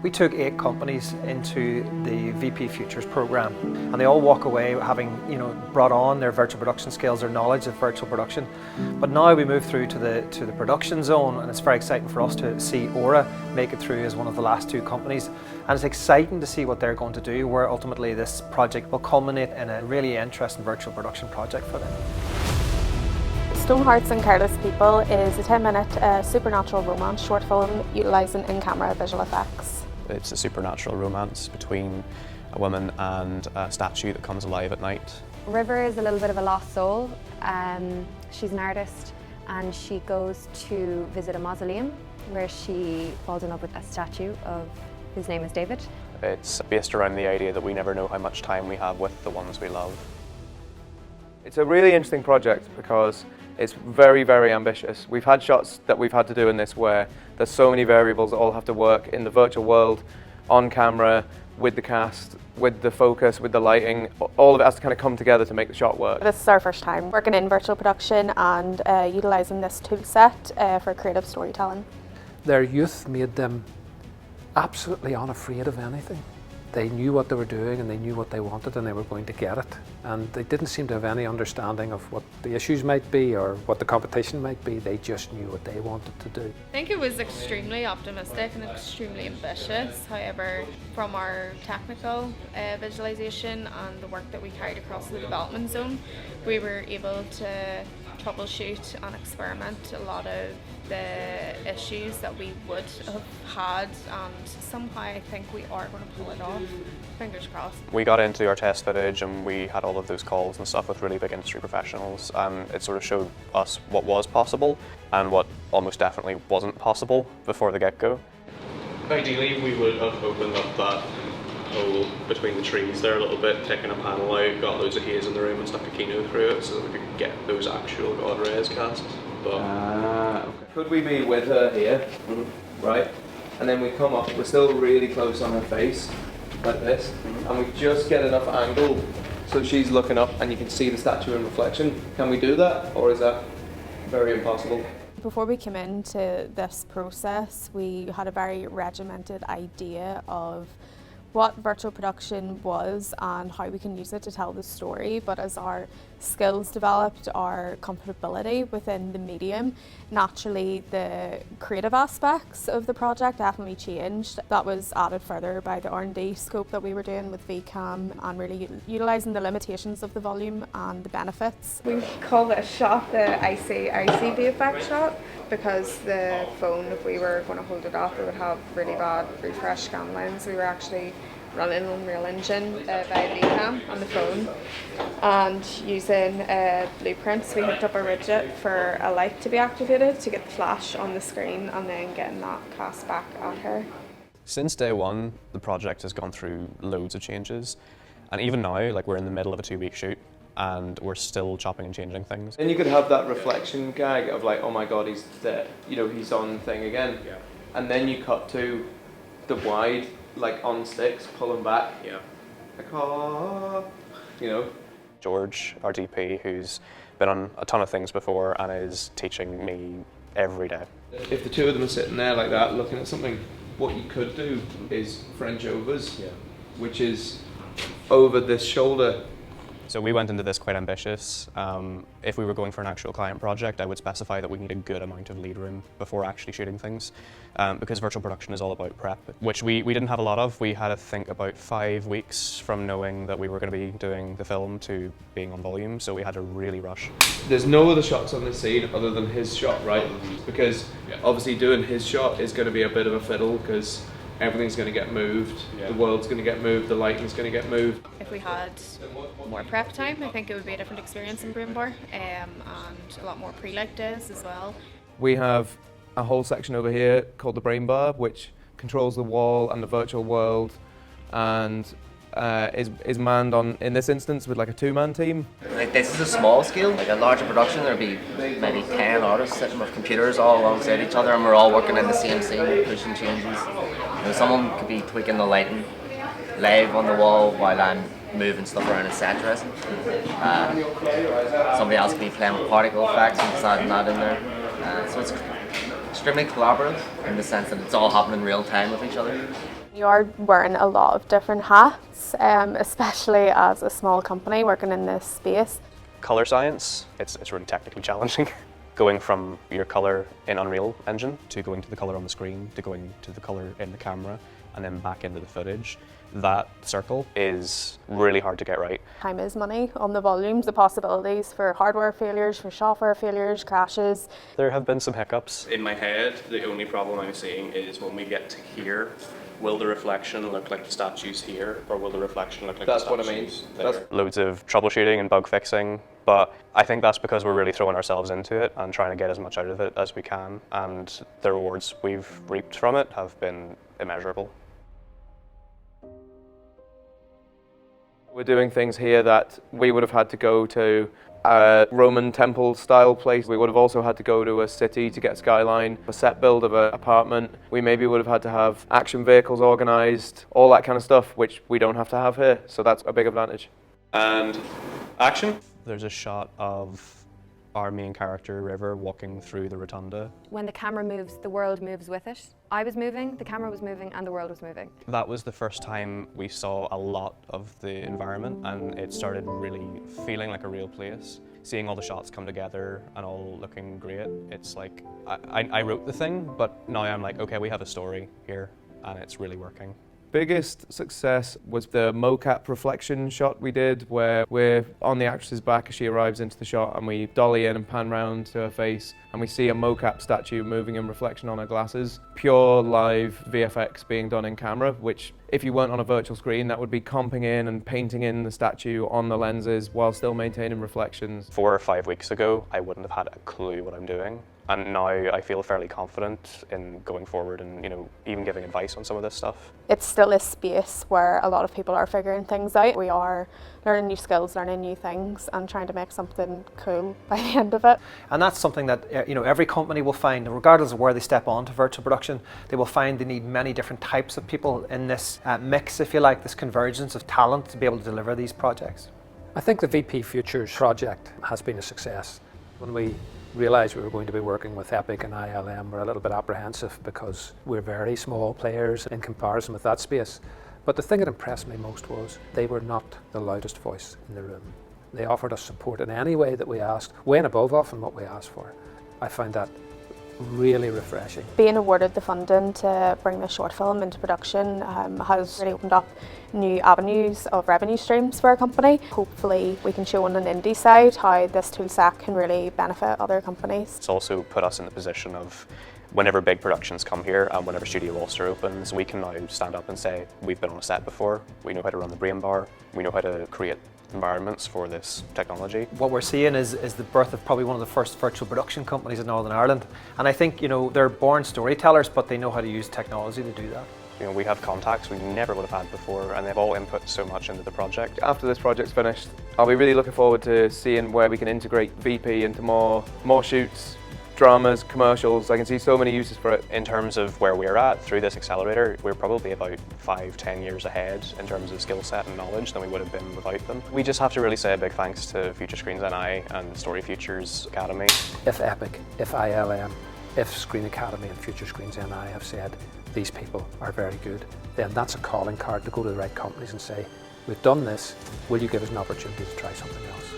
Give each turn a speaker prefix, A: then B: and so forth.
A: We took 8 companies into the VP Futures program, and they all walk away having, brought on their virtual production skills, their knowledge of virtual production. But now we move through to the production zone, and it's very exciting for us to see Aura make it through as one of the last 2 companies. And it's exciting to see what they're going to do, where ultimately this project will culminate in a really interesting virtual production project for them.
B: Stone Hearts and Careless People is a 10-minute supernatural romance short film utilising in-camera visual effects.
C: It's a supernatural romance between a woman and a statue that comes alive at night.
D: River is a little bit of a lost soul. She's an artist and she goes to visit a mausoleum where she falls in love with a statue of whose name is David.
C: It's based around the idea that we never know how much time we have with the ones we love.
E: It's a really interesting project because it's very, very ambitious. We've had shots that we've had to do in this where there's so many variables that all have to work in the virtual world, on camera, with the cast, with the focus, with the lighting. All of it has to kind of come together to make the shot work.
B: This is our first time working in virtual production and utilising this tool set for creative storytelling.
F: Their youth made them absolutely unafraid of anything. They knew what they were doing and they knew what they wanted and they were going to get it. And they didn't seem to have any understanding of what the issues might be or what the competition might be. They just knew what they wanted to do.
G: I think it was extremely optimistic and extremely ambitious. However, from our technical visualization and the work that we carried across the development zone, we were able to troubleshoot and experiment a lot of the issues that we would have had, and somehow I think we are going to pull it off. Fingers crossed.
C: We got into our test footage and we had all of those calls and stuff with really big industry professionals, and it sort of showed us what was possible and what almost definitely wasn't possible before the get-go.
H: Ideally we would have opened up that hole between the trees there a little bit, taken a panel out, got loads of haze in the room and stuck a kino through it so that we could get those actual God rays cast. But
E: okay. Could we be with her here, right? And then we come up, we're still really close on her face, like this, and we just get enough angle so she's looking up and you can see the statue in reflection. Can we do that, or is that very impossible?
B: Before we came into this process, we had a very regimented idea of what virtual production was and how we can use it to tell the story, but as our skills developed, our comfortability within the medium, naturally the creative aspects of the project definitely changed. That was added further by the R&D scope that we were doing with VCAM and really utilising the limitations of the volume and the benefits. We call this shot the icy VFX shot because the phone, if we were going to hold it up, it would have really bad refresh scan lines. We were actually running Unreal Engine by VCAM on the phone, and using blueprints we hooked up a widget for a light to be activated to get the flash on the screen and then getting that cast back at her.
C: Since day one, the project has gone through loads of changes, and even now, like, we're in the middle of a 2-week shoot and we're still chopping and changing things.
E: Then you could have that reflection gag of like, oh my god, he's there, he's on thing again. Yeah. And then you cut to the wide, like on sticks, pulling back. Yeah. Like, oh,
C: George, our DP, who's been on a ton of things before and is teaching me every day.
E: If the two of them are sitting there like that, looking at something, what you could do is French overs, which is over this shoulder.
C: So we went into this quite ambitious. If we were going for an actual client project, I would specify that we need a good amount of lead room before actually shooting things, because virtual production is all about prep, which we didn't have a lot of. We had to think about 5 weeks from knowing that we were going to be doing the film to being on volume, so we had to really rush.
E: There's no other shots on this scene other than his shot, right? Because obviously doing his shot is going to be a bit of a fiddle because everything's going to get moved, the world's going to get moved, the lighting's going to get moved.
G: If we had more prep time, I think it would be a different experience in Broombar, and a lot more pre-light days as well.
E: We have a whole section over here called the brain bar, which controls the wall and the virtual world, and is manned on, in this instance, with like a 2-man team.
I: Like, this is a small scale. Like a larger production, there'd be maybe 10 artists sitting with computers all alongside each other, and we're all working in the same scene, pushing changes. Someone could be tweaking the lighting live on the wall while I'm moving stuff around in set dressing. Somebody else could be playing with particle effects and just adding that in there. So it's extremely collaborative in the sense that it's all happening in real time with each other.
B: You are wearing a lot of different hats, especially as a small company working in this space.
C: Color science, it's really technically challenging. Going from your color in Unreal Engine to going to the color on the screen to going to the color in the camera and then back into the footage. That circle is really hard to get right.
B: Time is money on the volumes, the possibilities for hardware failures, for software failures, crashes.
C: There have been some hiccups.
H: In my head, the only problem I'm seeing is when we get to here, will the reflection look like the statues here, or will the reflection look like
E: That's
H: the
E: what I
H: statues
E: mean.
H: there?
E: That's-
C: Loads of troubleshooting and bug fixing, but I think that's because we're really throwing ourselves into it and trying to get as much out of it as we can, and the rewards we've reaped from it have been immeasurable.
E: We're doing things here that we would have had to go to a Roman temple style place. We would have also had to go to a city to get skyline, a set build of an apartment. We maybe would have had to have action vehicles organised, all that kind of stuff, which we don't have to have here. So that's a big advantage.
H: And action.
C: There's a shot of our main character, River, walking through the rotunda.
D: When the camera moves, the world moves with it. I was moving, the camera was moving, and the world was moving.
C: That was the first time we saw a lot of the environment, and it started really feeling like a real place. Seeing all the shots come together and all looking great, it's like, I wrote the thing, but now I'm like, okay, we have a story here, and it's really working.
E: Biggest success was the mocap reflection shot we did, where we're on the actress's back as she arrives into the shot and we dolly in and pan round to her face and we see a mocap statue moving in reflection on her glasses. Pure live VFX being done in camera, which if you weren't on a virtual screen, that would be comping in and painting in the statue on the lenses while still maintaining reflections.
C: 4 or 5 weeks ago, I wouldn't have had a clue what I'm doing. And now I feel fairly confident in going forward and, you know, even giving advice on some of this stuff.
B: It's still a space where a lot of people are figuring things out. We are learning new skills, learning new things, and trying to make something cool by the end of it.
A: And that's something that every company will find, regardless of where they step onto virtual production, they will find they need many different types of people in this mix, if you like, this convergence of talent to be able to deliver these projects.
F: I think the VP Futures project has been a success. When we realised we were going to be working with Epic and ILM, we're a little bit apprehensive because we're very small players in comparison with that space. But the thing that impressed me most was they were not the loudest voice in the room. They offered us support in any way that we asked, way and above often what we asked for. I found that really refreshing.
B: Being awarded the funding to bring this short film into production has really opened up new avenues of revenue streams for our company. Hopefully we can show on an indie side how this tool set can really benefit other companies.
C: It's also put us in the position of whenever big productions come here and whenever Studio Ulster opens, we can now stand up and say, we've been on a set before, we know how to run the brain bar, we know how to create environments for this technology.
A: What we're seeing is the birth of probably one of the first virtual production companies in Northern Ireland. And I think, they're born storytellers, but they know how to use technology to do that.
C: We have contacts we never would have had before, and they've all input so much into the project.
E: After this project's finished, I'll be really looking forward to seeing where we can integrate VP into more shoots, dramas, commercials. I can see so many uses for it.
C: In terms of where we're at through this accelerator, we're probably about 5-10 years ahead in terms of skill set and knowledge than we would have been without them. We just have to really say a big thanks to Future Screens NI and StoryFutures Academy.
F: If Epic, if ILM, if Screen Academy and Future Screens NI have said these people are very good, then that's a calling card to go to the right companies and say, we've done this, will you give us an opportunity to try something else?